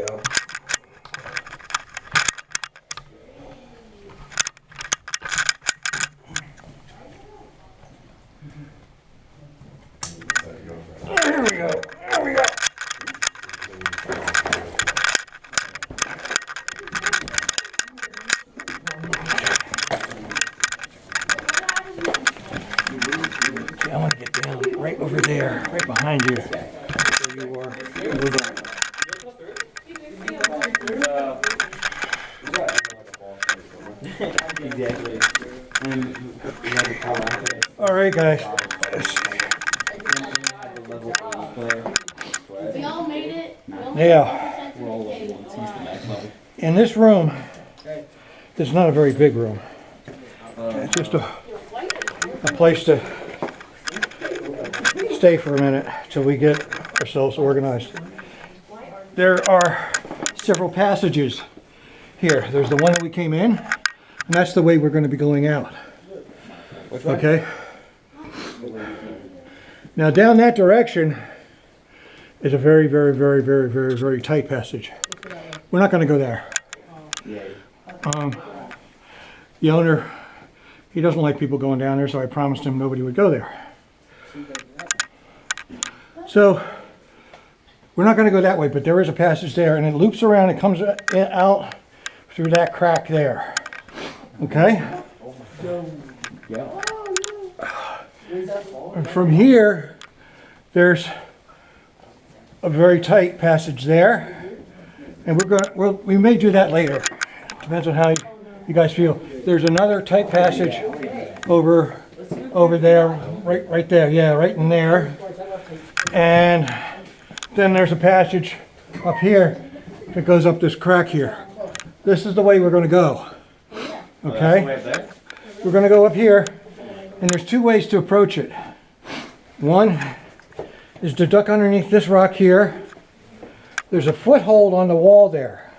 go. There we go. There we go. See, I want to get down right over there, right behind you. There you are. Over there. Exactly. All right, guys. We all made it. Now, in this room, it's not a very big room. It's just a place to stay for a minute till we get ourselves organized. There are several passages here. There's the one that we came in, and that's the way we're going to be going out. Okay? Now down that direction is a very, very, very, very, very, very tight passage. We're not going to go there. The owner, he doesn't like people going down there, so I promised him nobody would go there. So we're not going to go that way, but there is a passage there, and it loops around and comes out through that crack there. Okay? And from here, there's a very tight passage there, and we may do that later. Depends on how you guys feel. There's another tight passage over there, right there, yeah, right in there. And then there's a passage up here that goes up this crack here. This is the way we're going to go. Okay? We're going to go up here, and there's two ways to approach it. One is to duck underneath this rock here. There's a foothold on the wall there.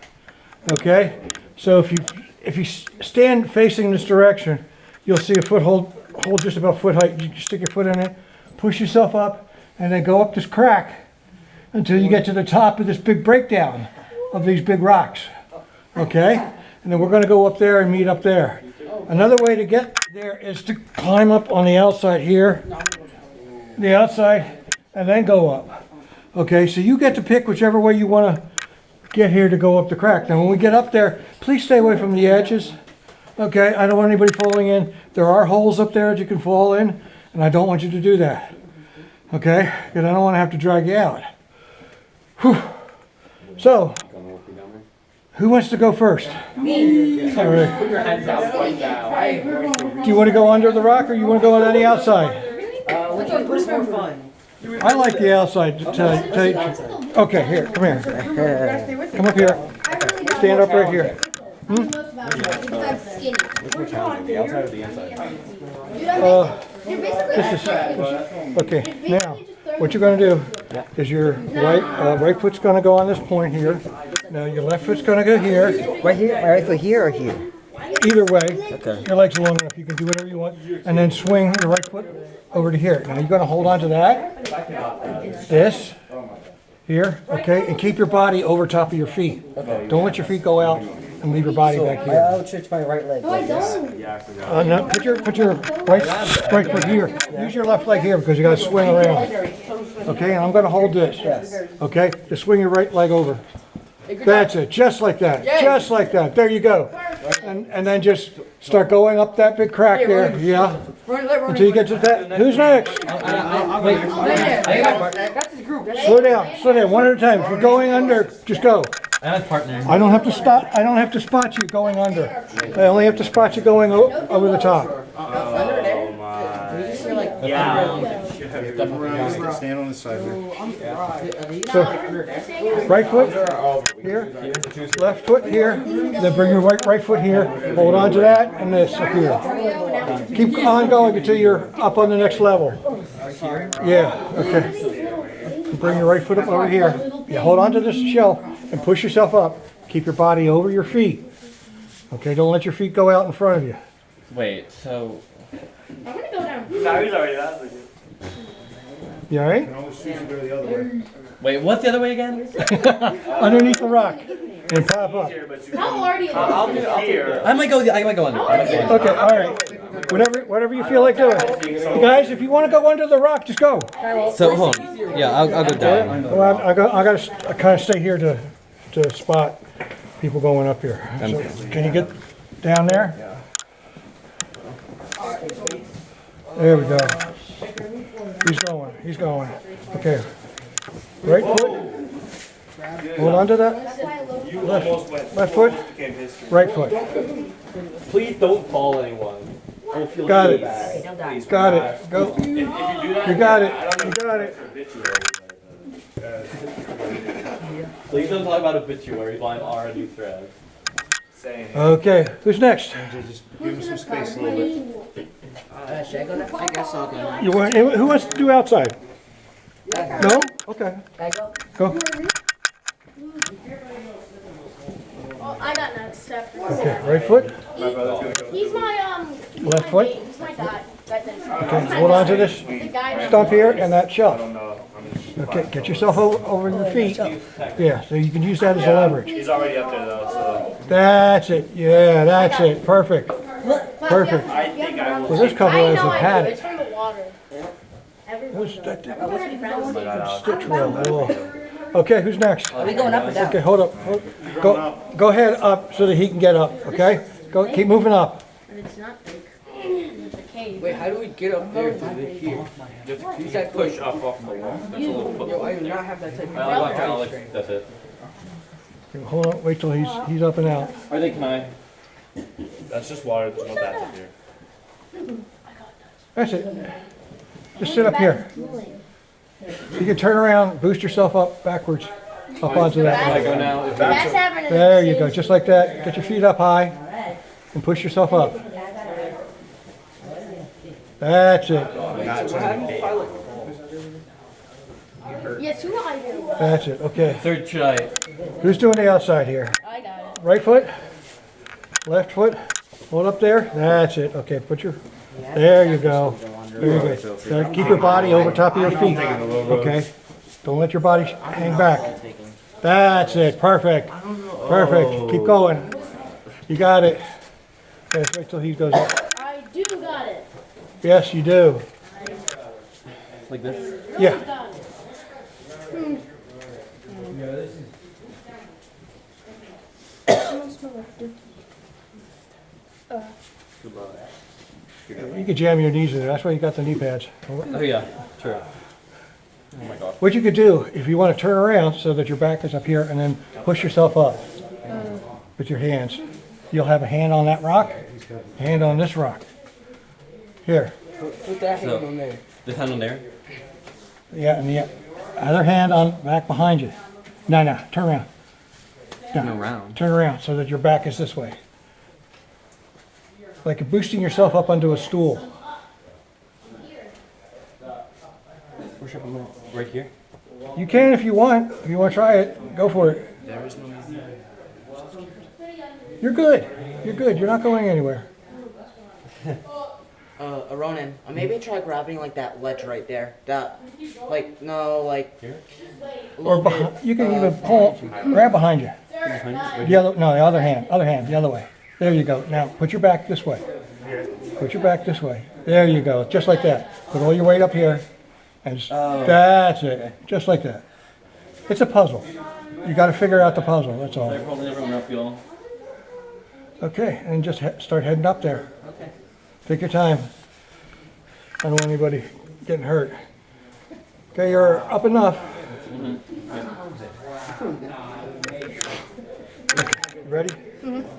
Okay? So if you stand facing this direction, you'll see a foothold, hold just about foot height. You stick your foot in it, push yourself up, and then go up this crack until you get to the top of this big breakdown of these big rocks. Okay? And then we're going to go up there and meet up there. Another way to get there is to climb up on the outside here, the outside, and then go up. Okay, so you get to pick whichever way you want to get here to go up the crack. Now when we get up there, please stay away from the edges. Okay, I don't want anybody falling in. There are holes up there that you can fall in, and I don't want you to do that. Okay, because I don't want to have to drag you out. Whew. So, who wants to go first? Me. All right. Put your hands out right now. Do you want to go under the rock or you want to go on the outside? Which one was more fun? I like the outside. Okay, here, come here. Come up here. Stand up right here. Which one? The outside or the inside? Okay, now, what you're going to do is your right foot's going to go on this point here. Now your left foot's going to go here. Right here? My right foot here or here? Either way, Okay. your legs are long enough. You can do whatever you want. And then swing your right foot over to here. Now you're going to hold on to that. This. Here. Okay. And keep your body over top of your feet. Okay. Don't let your feet go out and leave your body back I here. would switch my right leg. Like this. No, put your right foot here. Use your left leg here because you got to swing around. Okay. And I'm going to hold this. Yes. Okay. Just swing your right leg over. That's it, just like that, just like that. There you go. And then just start going up that big crack there, yeah. Until you get to that. Who's next? Slow down, one at a time. If you're going under, just go. I don't have to stop. I don't have to spot you going under. I only have to spot you going over the top. Stand on the side here. So, right foot here, left foot here, then bring your right foot here, hold on to that, and this up here. Keep on going until you're up on the next level. Yeah, okay. Bring your right foot up over here. Yeah, hold on to this shelf and push yourself up. Keep your body over your feet. Okay, don't let your feet go out in front of you. Wait, so... I'm gonna go down. No, he's already that. You alright? You can always choose to go the other way. Wait, what's the other way again? Underneath the rock and pop up. How hard are you? I'll here. I might go under. I might go under. Okay, all right. Whatever you feel like doing. You guys, if you want to go under the rock, just go. So hold on. Yeah, I'll go down. Well, I gotta kind of stay here to spot people going up here. So, can you get down there? There we go. He's going. Okay. Right foot. Hold on to that. Left foot. Right foot. Please don't fall, anyone. I'll feel Got really it. bad. Got it. Go. You got it. You got it. Please don't talk about obituaries while I'm already thread. Okay. Who's next? Just give him some space a little bit. Should I go next? I guess I'll go. You want? Who wants to do outside? No? Okay. I go? Go. Oh, I got next. Okay. Right foot. He's my Left foot. He's my dad. Okay. Hold on to this stump here and that shelf. Okay. Get yourself over your feet. Yeah. So you can use that as a leverage. He's already up there though, so That's it. Yeah. That's it. Perfect. Perfect. I think I will. Well, this couple I hasn't know had It's it. from the water. Stick drill. Okay, who's next? Are we going up or down? Okay, hold up. Go ahead up so that he can get up, okay? Go, keep moving up. But it's not fake. It's a cave. Wait, how do we get up there through the here? You can push up off the wall. That's a little foot. Yo, I do not have that type of Alex, that's it. Okay, hold on, wait till he's up and out. I think my. That's just water. There's no bats up here. That's it. Just sit up here. You can turn around, boost yourself up backwards, up onto that I line. go now. That's happening. There you go, just like that. Get your feet up high and push yourself up. That's it. Yes, who I do. That's it. Okay. Third try. Who's doing the outside here? I got it. Right foot, left foot, hold up there. That's it. Okay, put your, there you go. There you go. Now keep your body over top of your feet. Okay. Don't let your body hang back. That's it. Perfect. Perfect. Keep going. You got it. Okay, let's wait till he goes up. I do got it. Yes, you do. Like this. Yeah. Got it. You can jam your knees in there. That's why you got the knee pads. Oh yeah, true. Oh my god. What you could do, if you want to turn around so that your back is up here and then push yourself up with your hands. You'll have a hand on that rock, a hand on this rock. Here. Put that hand on there. This hand on there. Yeah, and the other hand on back behind you. No, turn around. No, round. Turn around so that your back is this way. Like you're boosting yourself up onto a stool. Push up a little. Right here. You can if you want. If you want to try it, go for it. You're good. You're good. You're not going anywhere. Ronan, maybe try grabbing like that ledge right there. That, like, no, like. Here? Or behind, you can even pull, grab behind you. The other hand, the other way. There you go. Now put your back this way. Put your back this way. There you go. Just like that. Put all your weight up here. And that's it. Just like that. It's a puzzle. You got to figure out the puzzle. That's all. They're holding everyone up, y'all. Okay, and just start heading up there. Okay. Take your time. I don't want anybody getting hurt. Okay, you're up enough. Okay, ready?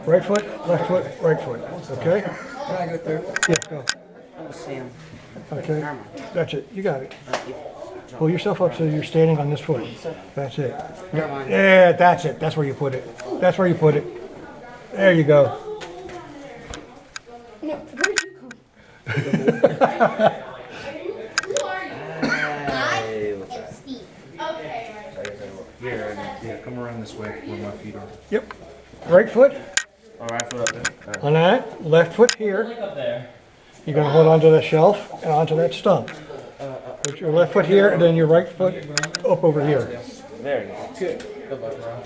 Right foot, left foot, right foot. Okay? Can I go through? Yeah, go. Oh, Sam. Okay, that's it. You got it. Pull yourself up so you're standing on this foot. That's it. Never mind. Yeah, that's it. That's where you put it. That's where you put it. There you go. No, where did you come? Who are you? I? Steve. Okay. Here, come around this way where my feet are. Yep. Right foot All right, foot up there. on that. Left foot here. Up there. You're going to hold onto the shelf and onto that stump. Put your left foot here and then your right foot up over here. Very nice. Good. Good luck, bro.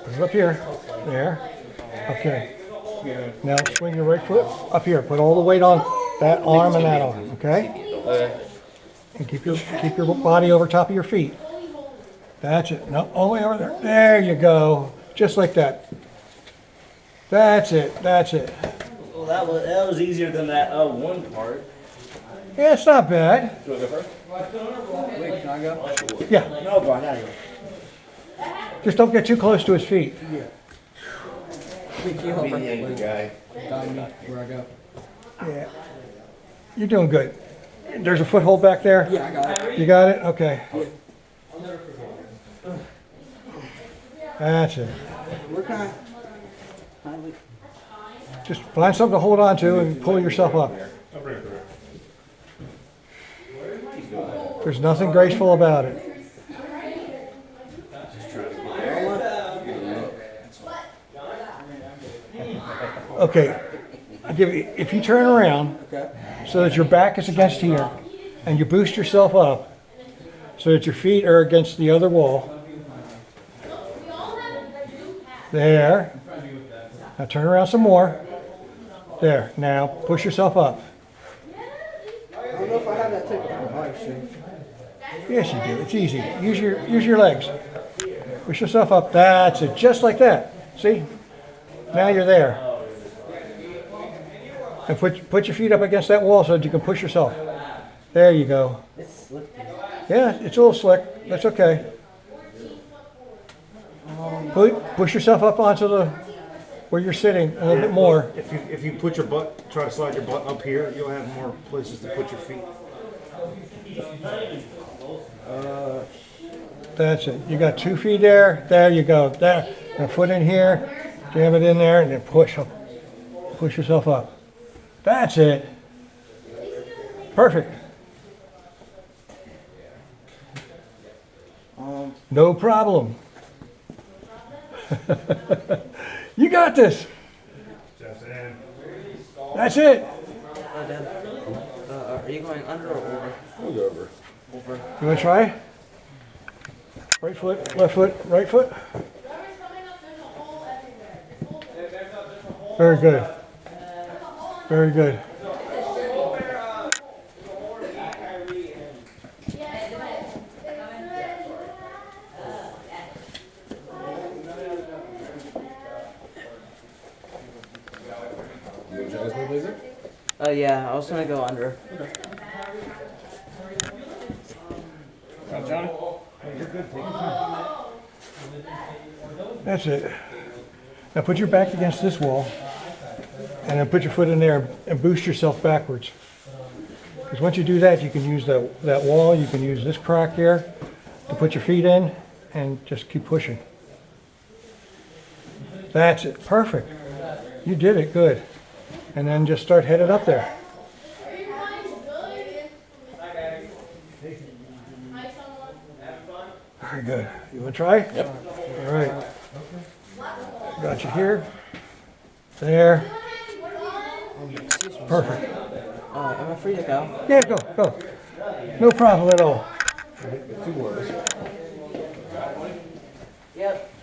Put it up here. There. Okay. Now swing your right foot up here. Put all the weight on that arm and that arm. Okay. And keep your body over top of your feet. That's it. No, all the way over there. There you go. Just like that. That's it. That's it. Well, that was easier than that one part. Yeah, it's not bad. Do I go first? Wait, can I go? Yeah. No, go on. Now you go. Just don't get too close to his feet. Guy. Where I go? Yeah. You're doing good. There's a foothold back there? Yeah, I got it. You got it? Okay. That's it. We're kind Just find something to hold on to and pull yourself up. There's nothing graceful about it. Okay, if you turn around so that your back is against here and you boost yourself up so that your feet are against the other wall. There. Now turn around some more. There. Now push yourself up. I don't know if I have that type of motion. Yes, you do. It's easy. Use your legs. Push yourself up. That's it. Just like that. See? Now you're there. And put your feet up against that wall so that you can push yourself. There you go. It's slippy. Yeah, it's a little slick. That's okay. Push yourself up onto the where you're sitting a little bit more. If you put your butt, try to slide your butt up here, you'll have more places to put your feet. That's it. You got 2 feet there. There you go. There. Now foot in here. Jam it in there and then push up. Push yourself up. That's it. Perfect. No problem. You got this. That's it. Are you going under or over? Over. Over. You want to try? Right foot, left foot, right foot. Very good. Very good. Yeah, I was gonna go under. Johnny? That's it. Now put your back against this wall and then put your foot in there and boost yourself backwards. Because once you do that, you can use that wall, you can use this crack here to put your feet in and just keep pushing. That's it. Perfect. You did it. Good. And then just start headed up there. Very good. You want to try? Yep. All right. Got you here. There. Perfect. Am I free to go? Yeah, go. No problem at all. Yep.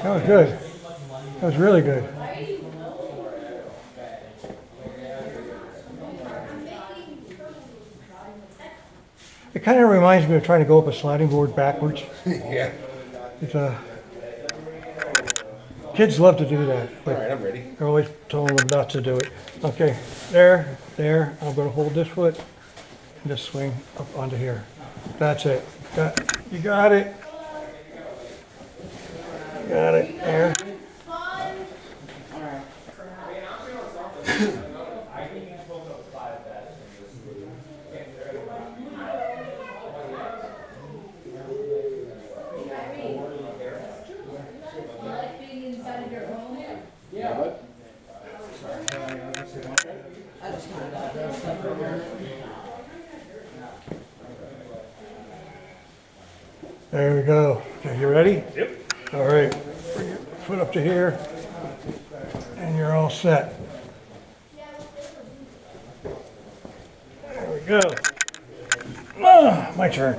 That was good. That was really good. It kind of reminds me of trying to go up a sliding board backwards. Yeah. It's kids love to do that. All right, I'm ready. They're always telling them not to do it. Okay, there. I'm going to hold this foot and just swing up onto here. That's it. You got it. Got it. There. There we go. Okay, you ready? Yep. All right. Bring your foot up to here, and you're all set. There we go. Ah, my turn.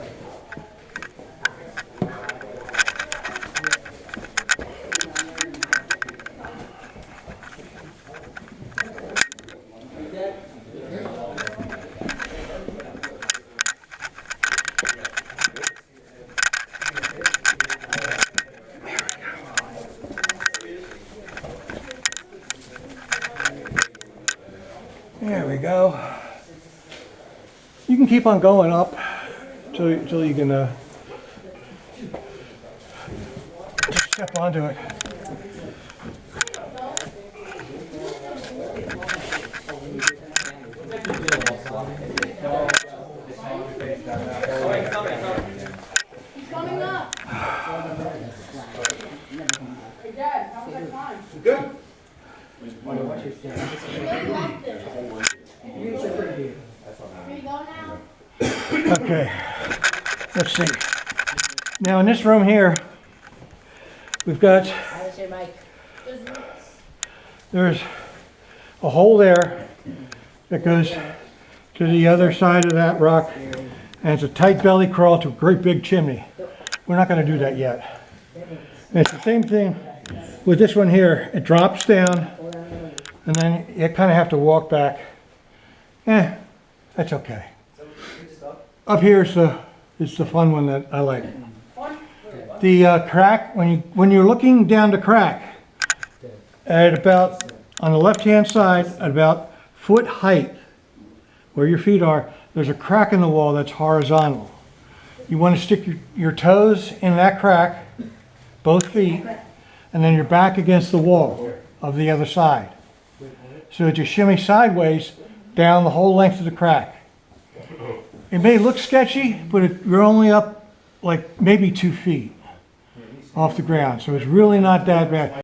There we go. You can keep on going up till you can just step onto it. He's coming up. Hey, Dad, how was that time? Good. Where you left it? Here you go now. Okay, let's see. Now in this room here, we've got, There's roots. there's a hole there that goes to the other side of that rock, and it's a tight belly crawl to a great big chimney. We're not going to do that yet. And it's the same thing with this one here. It drops down, and then you kind of have to walk back. That's okay. Up here is the fun one that I like. The crack, when you're looking down the crack, at about, on the left-hand side, at about foot height, where your feet are, there's a crack in the wall that's horizontal. You want to stick your toes in that crack, both feet, and then your back against the wall of the other side. So that you shimmy sideways down the whole length of the crack. It may look sketchy, but you're only up like maybe 2 feet off the ground, so it's really not that bad.